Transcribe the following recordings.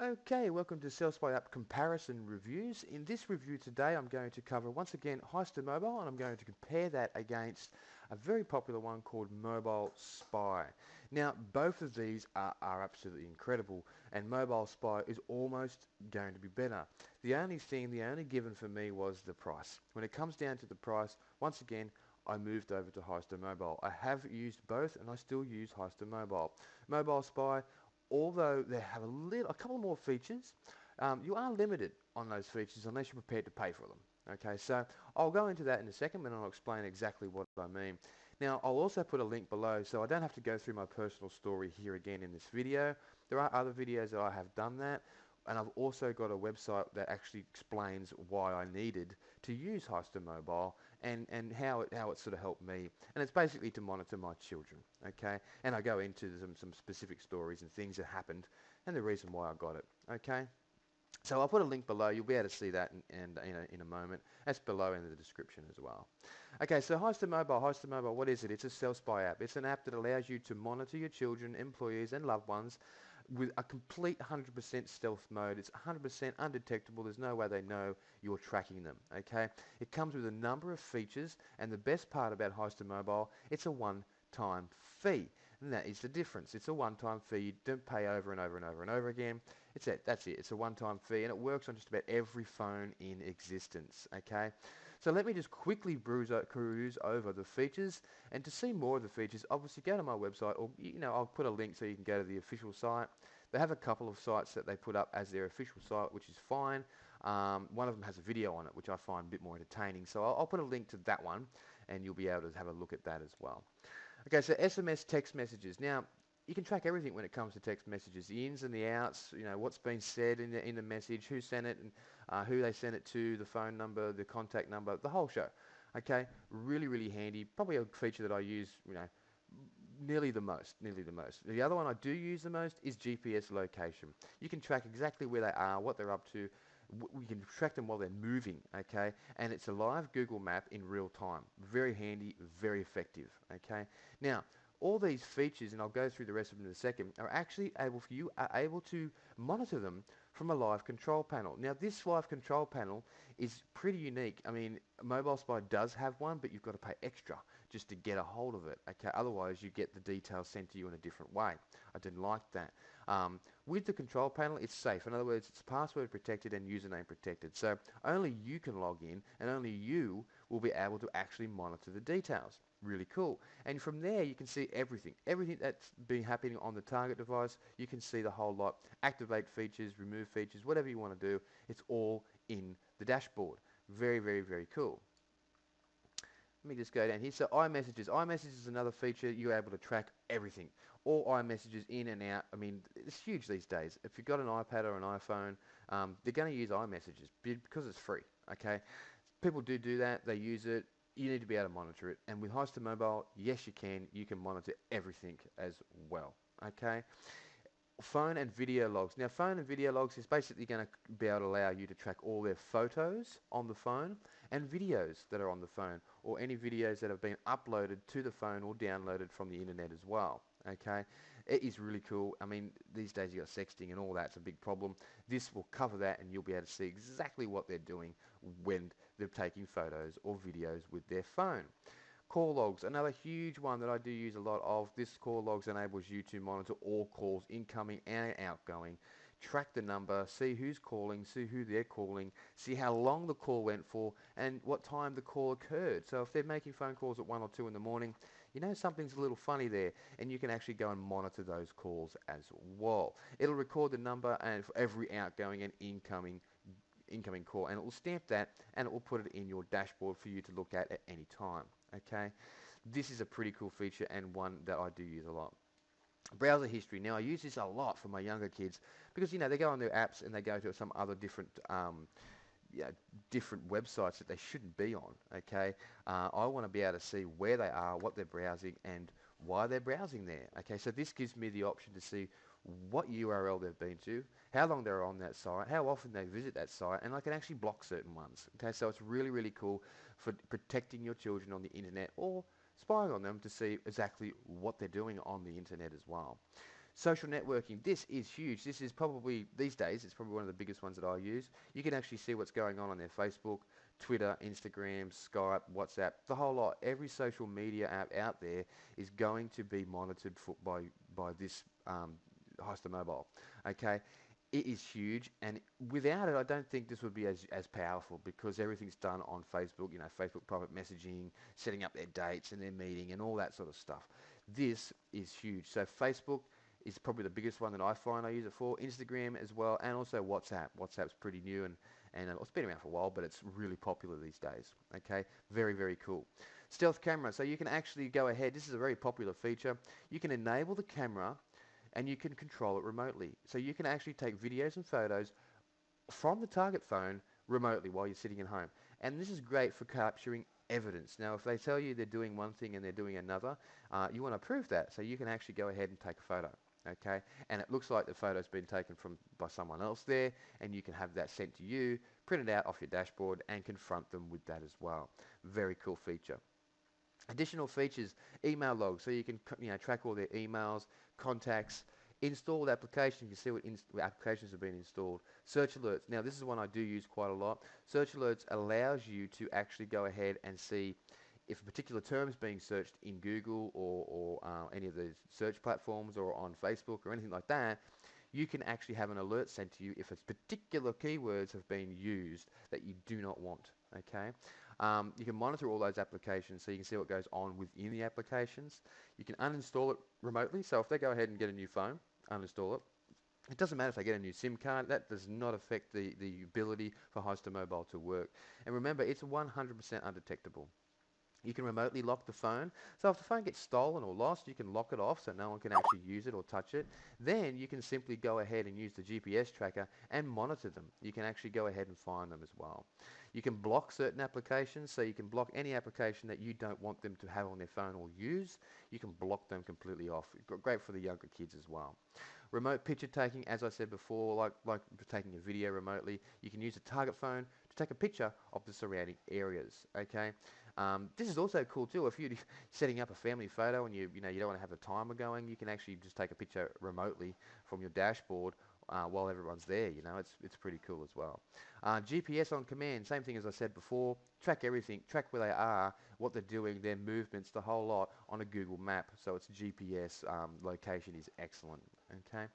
Okay, welcome to Sales by App Comparison Reviews. In this review today, I'm going to cover once again Highster Mobile, and I'm going to compare that against a very popular one called Mobile Spy. Now, both of these are absolutely incredible, and Mobile Spy is almost going to be better. The only given for me was the price. When it comes down to the price, once again, I moved over to Highster Mobile. I have used both, and I still use Highster Mobile. Mobile Spy, although they have a couple more features, you are limited on those features unless you're prepared to pay for them. Okay, so I'll go into that in a second, and I'll explain exactly what I mean. Now, I'll also put a link below, so I don't have to go through my personal story here again in this video. There are other videos that I have done that, and I've also got a website that actually explains why I needed to use Highster Mobile and how it sort of helped me. And it's basically to monitor my children, okay? And I go into some specific stories and things that happened and the reason why I got it, okay? So I'll put a link below. You'll be able to see that in a moment. That's below in the description as well. Okay, so Highster Mobile, what is it? It's a self-spy app. It's an app that allows you to monitor your children, employees, and loved ones with a complete 100% stealth mode. It's 100% undetectable. There's no way they know you're tracking them, okay? It comes with a number of features, and the best part about Highster Mobile, it's a one-time fee. And that is the difference. It's a one-time fee. You don't pay over and over and over and over again. That's it. It's a one-time fee, and it works on just about every phone in existence, okay? So let me just quickly cruise over the features, and to see more of the features, obviously go to my website, or I'll put a link so you can go to the official site. They have a couple of sites that they put up as their official site, which is fine. One of them has a video on it, which I find a bit more entertaining. So I'll put a link to that one, and you'll be able to have a look at that as well. Okay, so SMS text messages. Now, you can track everything when it comes to text messages, the ins and the outs, what's been said in the message, who sent it, and who they sent it to, the phone number, the contact number, the whole show. Okay, really, really handy. Probably a feature that I use, nearly the most. The other one I do use the most is GPS location. You can track exactly where they are, what they're up to. We can track them while they're moving, okay? And it's a live Google map in real time. Very handy, very effective, okay? Now, all these features, and I'll go through the rest of them in a second, are actually able to monitor them from a live control panel. Now, this live control panel is pretty unique. I mean, Mobile Spy does have one, but you've got to pay extra just to get a hold of it, okay? Otherwise, you get the details sent to you in a different way. I didn't like that. With the control panel, it's safe. In other words, it's password protected and username protected. So only you can log in, and only you will be able to actually monitor the details. Really cool. And from there, you can see everything that's been happening on the target device. You can see the whole lot. Activate features, remove features, whatever you want to do. It's all in the dashboard. Very, very, very cool. Let me just go down here. So iMessages. iMessages is another feature. You're able to track everything. All iMessages in and out. I mean, it's huge these days. If you've got an iPad or an iPhone, they're going to use iMessages because it's free, okay? People do that. They use it. You need to be able to monitor it. And with Highster Mobile, yes, you can. You can monitor everything as well, okay? Phone and video logs. Now, phone and video logs is basically going to be able to allow you to track all their photos on the phone and videos that are on the phone, or any videos that have been uploaded to the phone or downloaded from the internet as well. Okay, it is really cool. I mean, these days you got sexting and all that's a big problem. This will cover that, and you'll be able to see exactly what they're doing when they're taking photos or videos with their phone. Call logs, another huge one that I do use a lot of. This call logs enables you to monitor all calls, incoming and outgoing, track the number, see who's calling, see who they're calling, see how long the call went for, and what time the call occurred. So if they're making phone calls at 1 or 2 in the morning, something's a little funny there, and you can actually go and monitor those calls as well. It'll record the number and for every outgoing and incoming call, and it will stamp that, and it will put it in your dashboard for you to look at any time. Okay, this is a pretty cool feature, and one that I do use a lot. Browser history. Now, I use this a lot for my younger kids because they go on their apps and they go to some other different different websites that they shouldn't be on. Okay, I want to be able to see where they are, what they're browsing, and why they're browsing there. Okay, so this gives me the option to see what URL they've been to, how long they're on that site, how often they visit that site, and I can actually block certain ones. Okay, so it's really, really cool for protecting your children on the internet or spying on them to see exactly what they're doing on the internet as well. Social networking, this is huge. This is probably, these days, it's probably one of the biggest ones that I use. You can actually see what's going on their Facebook, Twitter, Instagram, Skype, WhatsApp, the whole lot. Every social media app out there is going to be monitored by this Highster Mobile. Okay, it is huge, and without it, I don't think this would be as powerful, because everything's done on Facebook. You know, Facebook private messaging, setting up their dates and their meeting, and all that sort of stuff. This is huge. So Facebook is probably the biggest one that I find I use it for. Instagram as well, and also WhatsApp. WhatsApp's pretty new, and it's been around for a while, but it's really popular these days. Okay, very, very cool. Stealth camera, so you can actually go ahead. This is a very popular feature. You can enable the camera and you can control it remotely. So you can actually take videos and photos from the target phone remotely while you're sitting at home. And this is great for capturing evidence. Now, if they tell you they're doing one thing and they're doing another, you want to prove that. So you can actually go ahead and take a photo. Okay, and it looks like the photo's been taken by someone else there, and you can have that sent to you, print it out off your dashboard, and confront them with that as well. Very cool feature. Additional features, email logs, so you can track all their emails, contacts, installed applications, you can see what applications have been installed. Search alerts, now this is one I do use quite a lot. Search alerts allows you to actually go ahead and see if a particular term is being searched in Google or any of the search platforms, or on Facebook or anything like that. You can actually have an alert sent to you if particular keywords have been used that you do not want. Okay, you can monitor all those applications, so you can see what goes on within the applications. You can uninstall it remotely, so if they go ahead and get a new phone, uninstall it. It doesn't matter if they get a new SIM card, that does not affect the ability for Highster Mobile to work. And remember, it's 100% undetectable. You can remotely lock the phone, so if the phone gets stolen or lost, you can lock it off so no one can actually use it or touch it. Then you can simply go ahead and use the GPS tracker and monitor them. You can actually go ahead and find them as well. You can block certain applications, so you can block any application that you don't want them to have on their phone or use. You can block them completely off. Great for the younger kids as well. Remote picture taking, as I said before, like taking a video remotely, you can use a target phone to take a picture of the surrounding areas. Okay. This is also cool too. If you're setting up a family photo and you don't want to have a timer going, you can actually just take a picture remotely from your dashboard while everyone's there. It's pretty cool as well. GPS on command, same thing as I said before. Track everything, track where they are, what they're doing, their movements, the whole lot on a Google map. So its GPS location is excellent. Okay.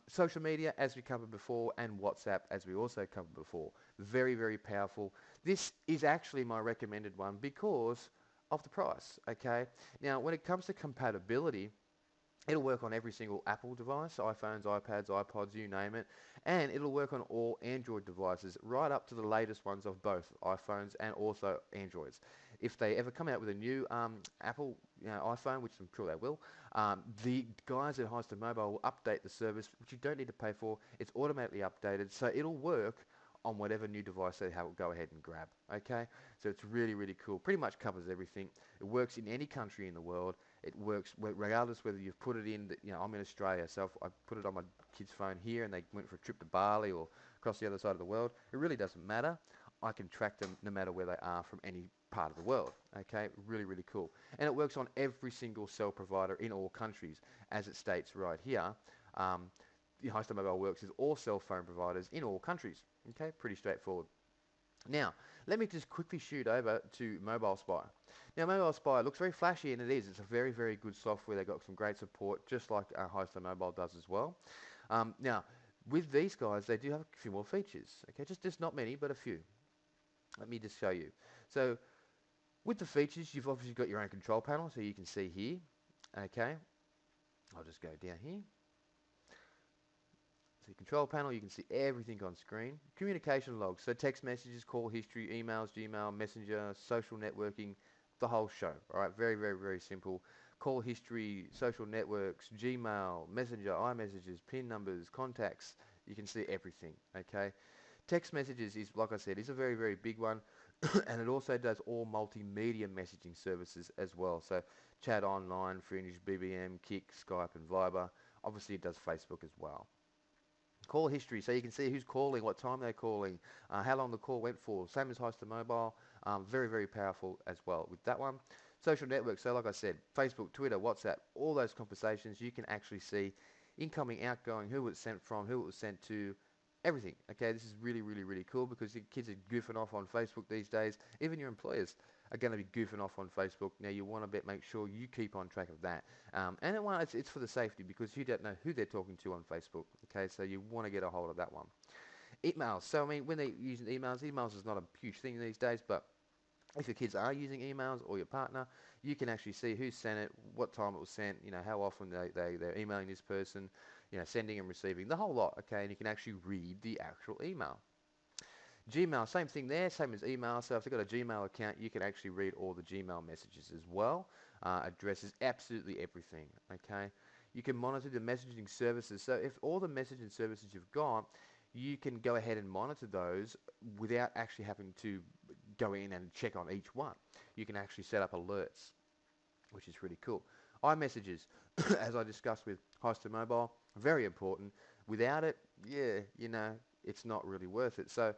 Social media, as we covered before, and WhatsApp, as we also covered before. Very, very powerful. This is actually my recommended one because of the price. Okay. Now, when it comes to compatibility, it'll work on every single Apple device, iPhones, iPads, iPods, you name it, and it'll work on all Android devices, right up to the latest ones of both iPhones and also Androids. If they ever come out with a new Apple iPhone, which I'm sure they will, the guys at Highster Mobile will update the service, which you don't need to pay for. It's automatically updated, so it'll work on whatever new device they will go ahead and grab. Okay, so it's really, really cool. Pretty much covers everything. It works in any country in the world. It works regardless whether you've put it in. I'm in Australia, so if I put it on my kid's phone here and they went for a trip to Bali or across the other side of the world, it really doesn't matter. I can track them no matter where they are from any part of the world. Okay, really, really cool. And it works on every single cell provider in all countries, as it states right here. Highster Mobile works with all cell phone providers in all countries. Okay, pretty straightforward. Now, let me just quickly shoot over to Mobile Spy. Now, Mobile Spy looks very flashy, and it is. It's a very, very good software. They've got some great support, just like Highster Mobile does as well. Now, with these guys, they do have a few more features. Okay, just not many, but a few. Let me just show you. So, with the features, you've obviously got your own control panel, so you can see here. Okay, I'll just go down here. So control panel, you can see everything on screen. Communication logs, so text messages, call history, emails, Gmail, Messenger, social networking, the whole show. All right, very, very, very simple. Call history, social networks, Gmail, Messenger, iMessages, PIN numbers, contacts. You can see everything. Okay. Text messages is, like I said, is a very, very big one, and it also does all multimedia messaging services as well. So chat online, Fringe, BBM, Kik, Skype, and Viber. Obviously, it does Facebook as well. Call history, so you can see who's calling, what time they're calling, how long the call went for. Same as Highster Mobile. Very, very powerful as well with that one. Social networks, so like I said, Facebook, Twitter, WhatsApp, all those conversations, you can actually see incoming, outgoing, who it was sent from, who it was sent to, everything. Okay, this is really, really, really cool because your kids are goofing off on Facebook these days. Even your employers are going to be goofing off on Facebook. Now you want to make sure you keep on track of that. And it's for the safety because you don't know who they're talking to on Facebook. Okay, so you want to get a hold of that one. Emails. So I mean, when they're using emails is not a huge thing these days, but if your kids are using emails or your partner, you can actually see who sent it, what time it was sent, how often they're emailing this person, sending and receiving, the whole lot, okay, and you can actually read the actual email. Gmail, same thing there, same as email, so if they've got a Gmail account, you can actually read all the Gmail messages as well, addresses, absolutely everything, okay. You can monitor the messaging services, so if all the messaging services you've got, you can go ahead and monitor those without actually having to go in and check on each one. You can actually set up alerts, which is really cool. iMessages, as I discussed with Highster Mobile, very important. Without it, it's not really worth it. So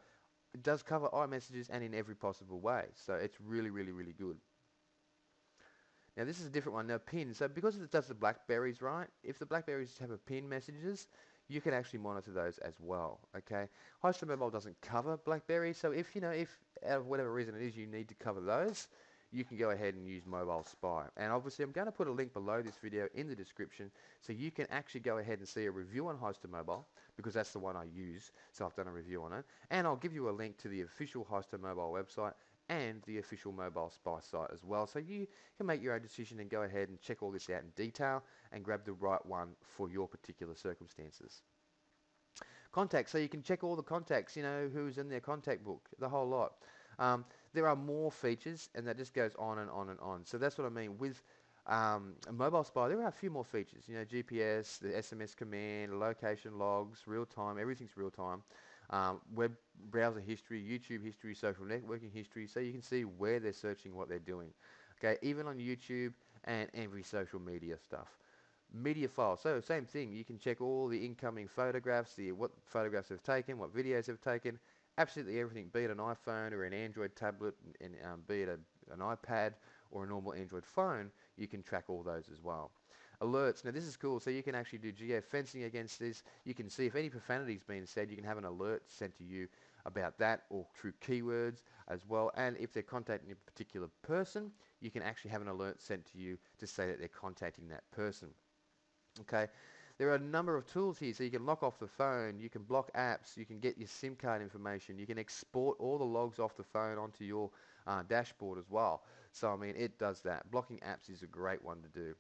it does cover iMessages and in every possible way. So it's really, really, really good. Now this is a different one. Now PIN. So because it does the Blackberries, right? If the Blackberries have a PIN messages, you can actually monitor those as well. Okay. Highster Mobile doesn't cover Blackberry, so if out of whatever reason it is you need to cover those, you can go ahead and use Mobile Spy. And obviously I'm going to put a link below this video in the description so you can actually go ahead and see a review on Highster Mobile because that's the one I use, so I've done a review on it. And I'll give you a link to the official Highster Mobile website and the official Mobile Spy site as well, so you can make your own decision and go ahead and check all this out in detail and grab the right one for your particular circumstances. Contacts, so you can check all the contacts, who's in their contact book, the whole lot. There are more features, and that just goes on and on and on. So that's what I mean with Mobile Spy. There are a few more features, GPS, the SMS command, location logs, real time, everything's real time. Web browser history, YouTube history, social networking history, so you can see where they're searching, what they're doing. Okay, even on YouTube and every social media stuff. Media files, so same thing, you can check all the incoming photographs, what photographs they've taken, what videos they've taken, absolutely everything, be it an iPhone or an Android tablet, and be it an iPad or a normal Android phone, you can track all those as well. Alerts, now this is cool, so you can actually do geofencing against this. You can see if any profanity's been said, you can have an alert sent to you about that, or through keywords as well. And if they're contacting a particular person, you can actually have an alert sent to you to say that they're contacting that person. Okay, there are a number of tools here, so you can lock off the phone, you can block apps, you can get your SIM card information, you can export all the logs off the phone onto your dashboard as well. So I mean, it does that. Blocking apps is a great one to do.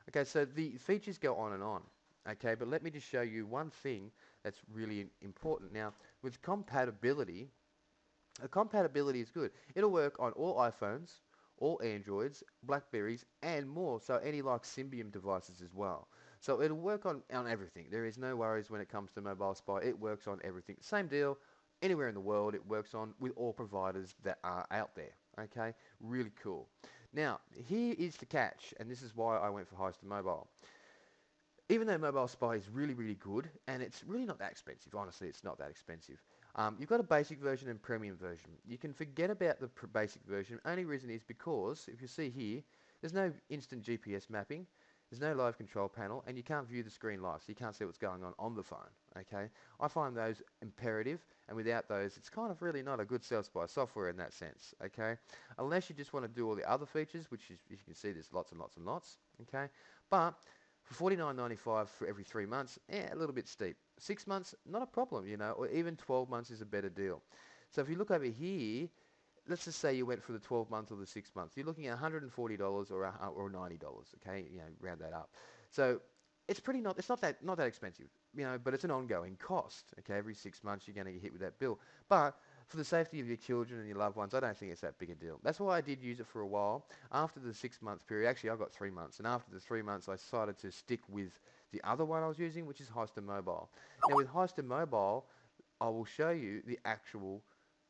Okay, so the features go on and on. Okay, but let me just show you one thing that's really important. Now, with compatibility, compatibility is good. It'll work on all iPhones, all Androids, Blackberries, and more. So any like Symbian devices as well. So it'll work on everything. There is no worries when it comes to Mobile Spy. It works on everything. Same deal, anywhere in the world it works on with all providers that are out there. Okay, really cool. Now, here is the catch, and this is why I went for Highster Mobile. Even though Mobile Spy is really, really good, and it's really not that expensive, honestly, it's not that expensive. You've got a basic version and premium version. You can forget about the basic version. Only reason is because, if you see here, there's no instant GPS mapping. There's no live control panel, and you can't view the screen live, so you can't see what's going on the phone, okay? I find those imperative, and without those, it's kind of really not a good self-spy software in that sense, okay? Unless you just want to do all the other features, which is, as you can see, there's lots and lots and lots, okay? But for $49.95 for every 3 months, a little bit steep. 6 months, not a problem, or even 12 months is a better deal. So if you look over here, let's just say you went for the 12 months or the 6 months. You're looking at $140 or $90, okay? Round that up. So it's not that expensive, but it's an ongoing cost, okay? Every 6 months you're going to get hit with that bill. But for the safety of your children and your loved ones, I don't think it's that big a deal. That's why I did use it for a while. After the 6 month period, actually I got 3 months, and after the 3 months I decided to stick with the other one I was using, which is Highster Mobile. Now with Highster Mobile, I will show you the actual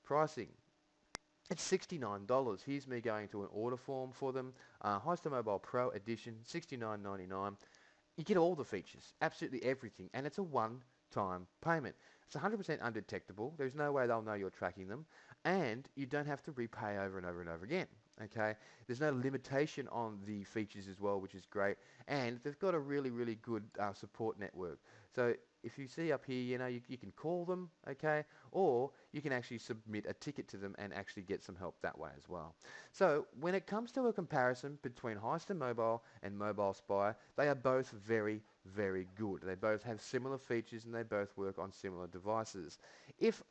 pricing. It's $69. Here's me going to an order form for them. Highster Mobile Pro Edition, $69.99. You get all the features, absolutely everything, and it's a one-time payment. It's 100% undetectable. There's no way they'll know you're tracking them, and you don't have to repay over and over and over again. Okay, there's no limitation on the features as well, which is great, and they've got a really good support network. So if you see up here, you can call them, okay, or you can actually submit a ticket to them and actually get some help that way as well. So when it comes to a comparison between Highster Mobile and Mobile Spy, they are both very good. They both have similar features and they both work on similar devices. If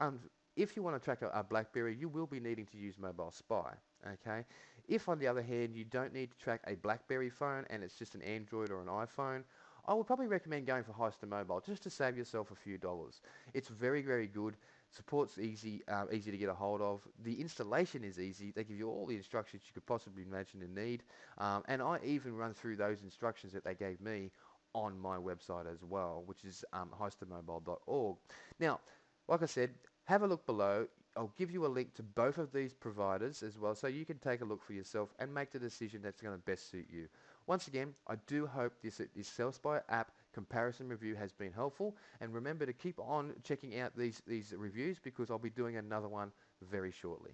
you want to track a BlackBerry, you will be needing to use Mobile Spy. Okay. If on the other hand you don't need to track a BlackBerry phone and it's just an Android or an iPhone, I would probably recommend going for Highster Mobile just to save yourself a few dollars. It's very good. Support's easy to get a hold of. The installation is easy. They give you all the instructions you could possibly imagine and need. And I even run through those instructions that they gave me on my website as well, which is highstermobile.org. Now, like I said, have a look below. I'll give you a link to both of these providers as well, so you can take a look for yourself and make the decision that's going to best suit you. Once again, I do hope this SalesBuy app comparison review has been helpful, and remember to keep on checking out these reviews because I'll be doing another one very shortly.